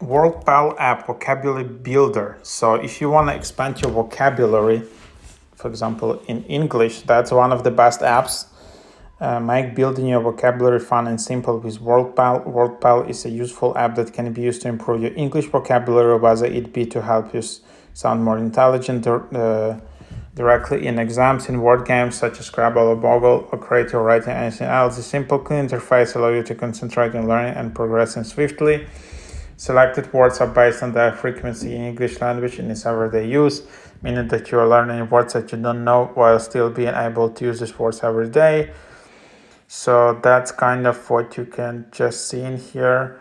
WordPal app vocabulary builder. So if you want to expand your vocabulary, for example, in English, that's one of the best apps. Make building your vocabulary fun and simple with WordPal. WordPal is a useful app that can be used to improve your English vocabulary, whether it be to help you sound more intelligent directly in exams, in word games such as Scrabble or Boggle, or creative writing, anything else. The simple, clean interface allows you to concentrate on learning and progressing swiftly. Selected words are based on their frequency in English language in its everyday use, meaning that you are learning words that you don't know while still being able to use these words every day. So that's kind of what you can just see in here.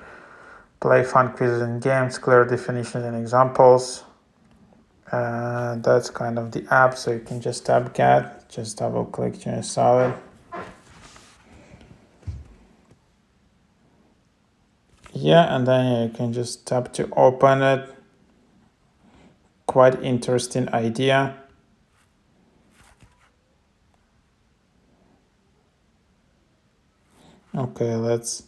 Play fun quizzes and games, clear definitions and examples. That's kind of the app, so you can just tap get, just double click to install it. Yeah, and then you can just tap to open it. Quite interesting idea. Okay, let's.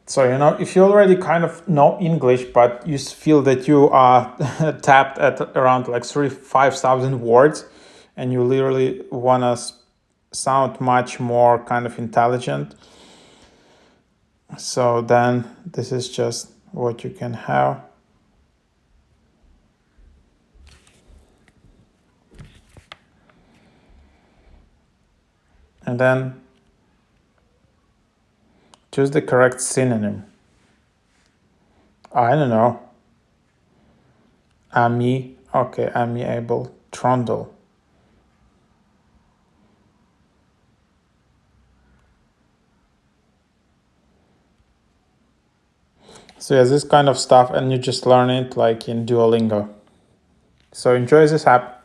So, if you already kind of know English, but you feel that you are tapped at around like 5,000 words, and you literally want to sound much more kind of intelligent, so then this is just what you can have. And then choose the correct synonym. I don't know. Amiable, trundle. So yeah, this kind of stuff, and you just learn it like in Duolingo. So enjoy this app.